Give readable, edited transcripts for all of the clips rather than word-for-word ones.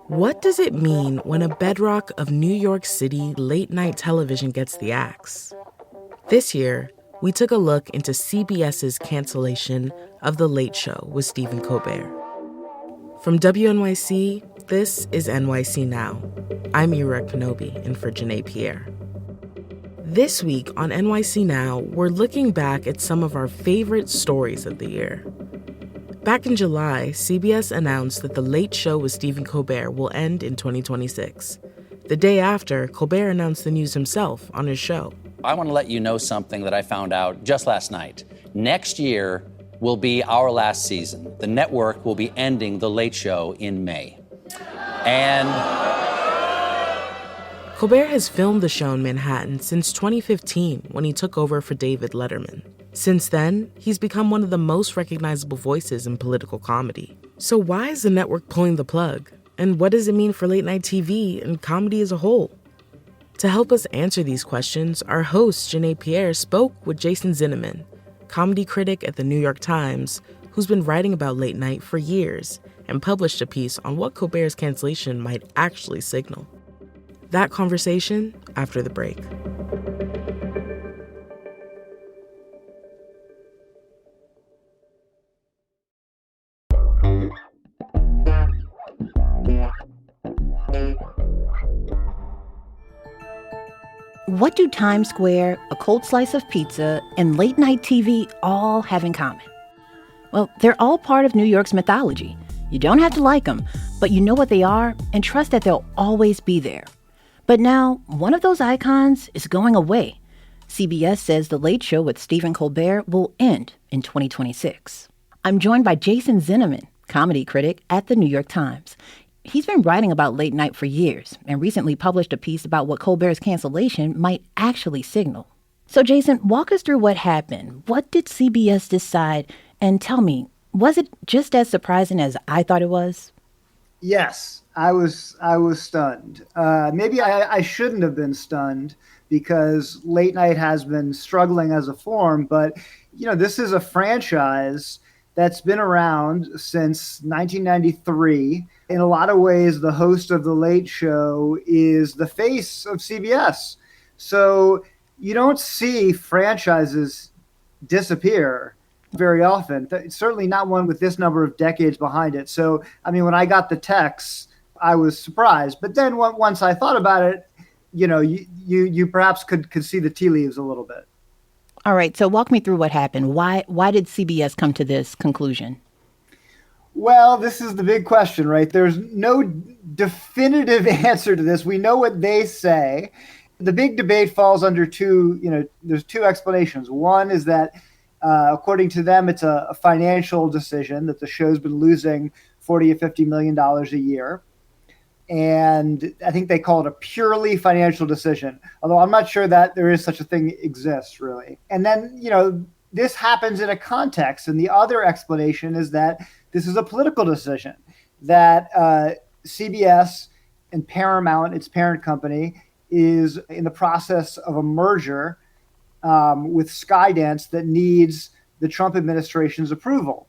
What does it mean when a bedrock of New York City late-night television gets the axe? This year, we took a look into CBS's cancellation of The Late Show with Stephen Colbert. From WNYC, this is NYC Now. I'm Urek Panobi, in for Janae Pierre. This week on NYC Now, we're looking back at some of our favorite stories of the year. Back in July, CBS announced that The Late Show with Stephen Colbert will end in 2026. The day after, Colbert announced the news himself on his show. I want to let you know something that I found out just last night. Next year will be our last season. The network will be ending The Late Show in May. And Colbert has filmed the show in Manhattan since 2015 when he took over for David Letterman. Since then, he's become one of the most recognizable voices in political comedy. So why is the network pulling the plug? And what does it mean for late-night TV and comedy as a whole? To help us answer these questions, our host, Janae Pierre, spoke with Jason Zinoman, comedy critic at the New York Times, who's been writing about late night for years and published a piece on what Colbert's cancellation might actually signal. That conversation after the break. What do Times Square, a cold slice of pizza, and late-night TV all have in common? Well, they're all part of New York's mythology. You don't have to like them, but you know what they are and trust that they'll always be there. But now, one of those icons is going away. CBS says The Late Show with Stephen Colbert will end in 2026. I'm joined by Jason Zinoman, comedy critic at the New York Times. He's been writing about late night for years and recently published a piece about what Colbert's cancellation might actually signal. So, Jason, walk us through what happened. What did CBS decide? And tell me, was it just as surprising as I thought it was? Yes, I was stunned. Maybe I shouldn't have been stunned because late night has been struggling as a form. But, this is a franchise that's been around since 1993. In a lot of ways, the host of The Late Show is the face of CBS. So you don't see franchises disappear very often, certainly not one with this number of decades behind it. So, when I got the text, I was surprised. But then once I thought about it, you perhaps could see the tea leaves a little bit. All right. So walk me through what happened. Why did CBS come to this conclusion? Well, this is the big question, right? There's no definitive answer to this. We know what they say. The big debate falls under there's two explanations. One is that, according to them, it's a financial decision that the show's been losing $40 or $50 million a year. And I think they call it a purely financial decision, although I'm not sure that there is such a thing exists, really. And then, this happens in a context. And the other explanation is that this is a political decision, that CBS and Paramount, its parent company, is in the process of a merger with Skydance that needs the Trump administration's approval.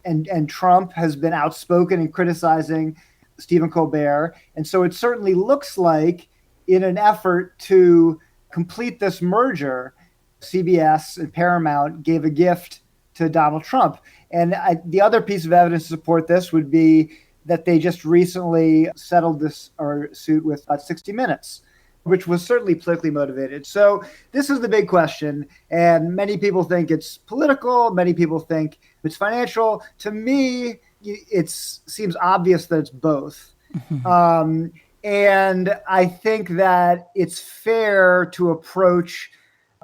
And Trump has been outspoken in criticizing Stephen Colbert. And so it certainly looks like in an effort to complete this merger, CBS and Paramount gave a gift to Donald Trump. And the other piece of evidence to support this would be that they just recently settled this suit with 60 Minutes, which was certainly politically motivated. So this is the big question. And many people think it's political. Many people think it's financial. To me, it seems obvious that it's both. Mm-hmm. And I think that it's fair to approach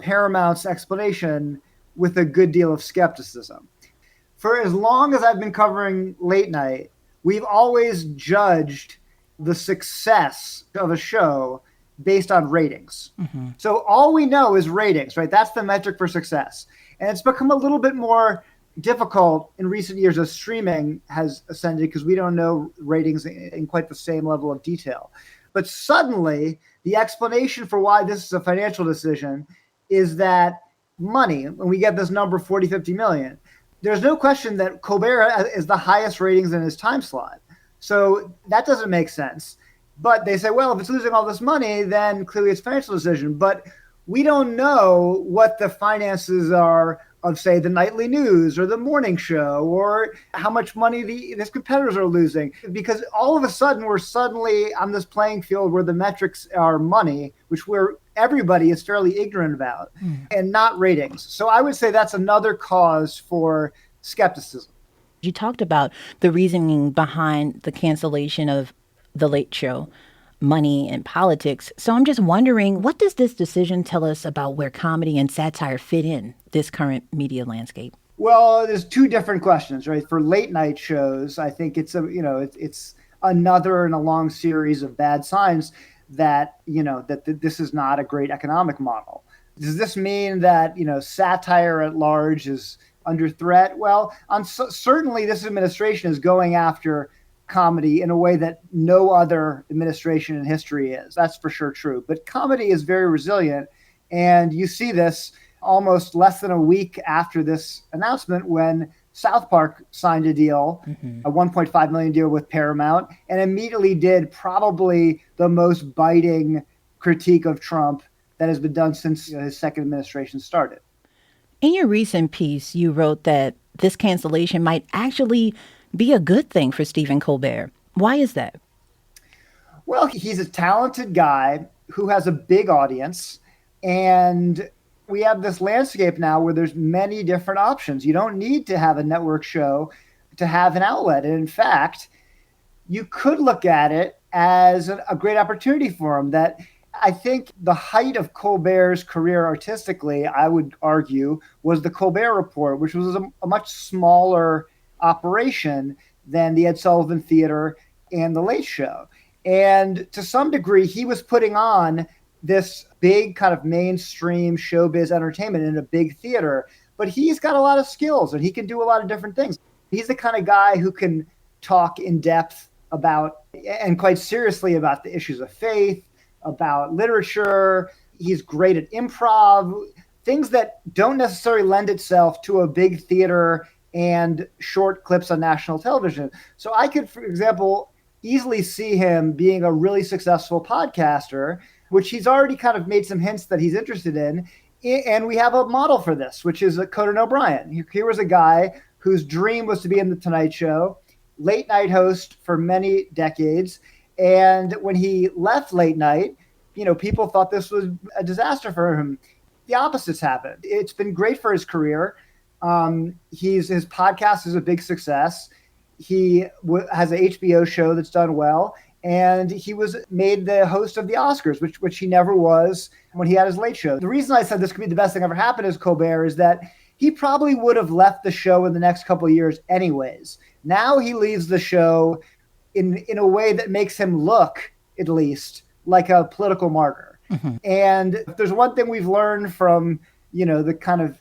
Paramount's explanation with a good deal of skepticism. For as long as I've been covering late night, we've always judged the success of a show based on ratings. Mm-hmm. So all we know is ratings, right? That's the metric for success. And it's become a little bit more difficult in recent years as streaming has ascended because we don't know ratings in quite the same level of detail. But suddenly, the explanation for why this is a financial decision is that money, when we get this number 40, 50 million, there's no question that Colbert is the highest ratings in his time slot. So that doesn't make sense. But they say, well, if it's losing all this money, then clearly it's a financial decision. But we don't know what the finances are of, say, the nightly news or the morning show, or how much money his competitors are losing. Because all of a sudden, we're suddenly on this playing field where the metrics are money, which everybody is fairly ignorant about, and not ratings. So I would say that's another cause for skepticism. You talked about the reasoning behind the cancellation of The Late Show, money and politics. So I'm just wondering, what does this decision tell us about where comedy and satire fit in this current media landscape? Well, there's two different questions, right? For late night shows, I think it's it's another in a long series of bad signs that, that this is not a great economic model. Does this mean that, satire at large is under threat? Well, certainly this administration is going after comedy in a way that no other administration in history is. That's for sure true. But comedy is very resilient. And you see this almost less than a week after this announcement when South Park signed a deal, a $1.5 million deal with Paramount, and immediately did probably the most biting critique of Trump that has been done since his second administration started. In your recent piece, you wrote that this cancellation might actually be a good thing for Stephen Colbert. Why is that? Well, he's a talented guy who has a big audience, and we have this landscape now where there's many different options. You don't need to have a network show to have an outlet. And in fact, you could look at it as a great opportunity for him. That I think the height of Colbert's career artistically, I would argue, was the Colbert Report, which was a much smaller operation than the Ed Sullivan Theater and the Late Show. And to some degree, he was putting on this big kind of mainstream showbiz entertainment in a big theater, but he's got a lot of skills and he can do a lot of different things. He's the kind of guy who can talk in depth about, and quite seriously, about the issues of faith, about literature. He's great at improv, things that don't necessarily lend itself to a big theater and short clips on national television. So I could, for example, easily see him being a really successful podcaster, which he's already kind of made some hints that he's interested in. And we have a model for this, which is Conan O'Brien. Here was a guy whose dream was to be in The Tonight Show, late night host for many decades. And when he left late night, people thought this was a disaster for him. The opposite's happened. It's been great for his career. His podcast is a big success. He has an HBO show that's done well, and he was made the host of the Oscars, which he never was when he had his Late Show. The reason I said this could be the best thing ever happened as Colbert is that he probably would have left the show in the next couple of years anyways. Now he leaves the show in a way that makes him look, at least, like a political martyr. Mm-hmm. And if there's one thing we've learned from, the kind of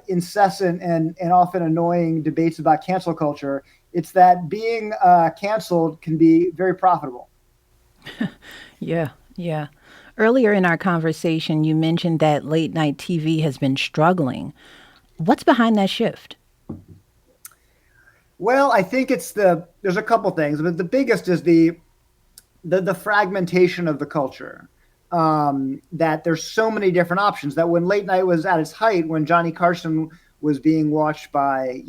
incessant and often annoying debates about cancel culture, it's that being canceled can be very profitable. Yeah. Earlier in our conversation, you mentioned that late night TV has been struggling. What's behind that shift? Well, I think there's a couple things, but the biggest is the fragmentation of the culture. That there's so many different options that when late night was at its height, when Johnny Carson was being watched by,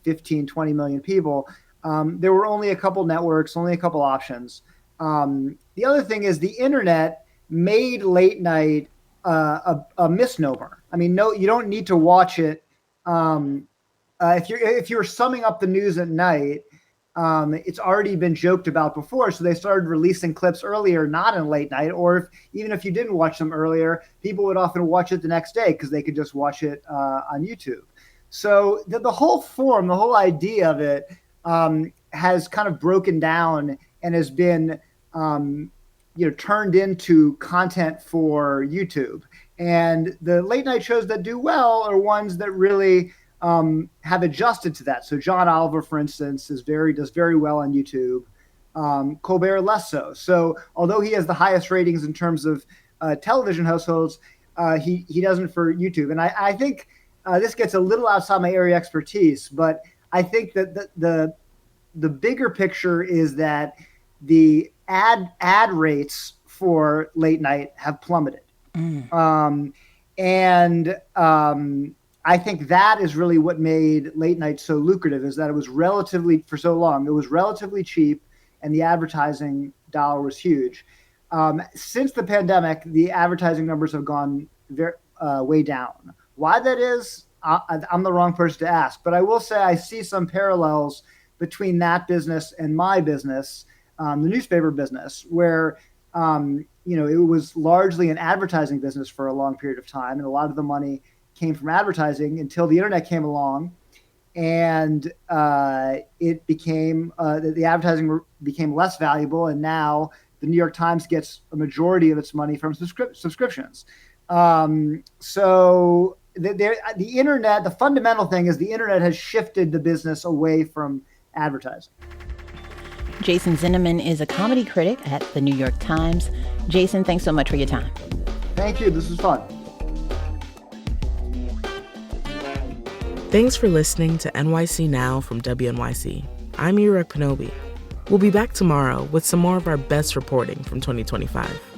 15, 20 million people, there were only a couple networks, only a couple options. The other thing is the internet made late night a misnomer. I mean, no, you don't need to watch it. If you're summing up the news at night, it's already been joked about before. So they started releasing clips earlier, not in late night, or even if you didn't watch them earlier, people would often watch it the next day because they could just watch it on YouTube. So the whole form, the whole idea of it has kind of broken down and has been, turned into content for YouTube. And the late night shows that do well are ones that really have adjusted to that. So John Oliver, for instance, does very well on YouTube. Colbert less so. So although he has the highest ratings in terms of television households, he doesn't for YouTube. And I think this gets a little outside my area of expertise, but I think that the bigger picture is that the ad rates for late night have plummeted. I think that is really what made late night so lucrative, is that it was for so long, it was relatively cheap and the advertising dollar was huge. Since the pandemic, the advertising numbers have gone way down. Why that is, I'm the wrong person to ask, but I will say I see some parallels between that business and my business, the newspaper business, where it was largely an advertising business for a long period of time, and a lot of the money came from advertising until the internet came along, and it became the advertising became less valuable, and now the New York Times gets a majority of its money from subscriptions. So the internet, the fundamental thing is the internet has shifted the business away from advertising. Jason Zinoman is a comedy critic at the New York Times. Jason, thanks so much for your time. Thank you. This was fun. Thanks for listening to NYC Now from WNYC. I'm Yurek Panobi. We'll be back tomorrow with some more of our best reporting from 2025.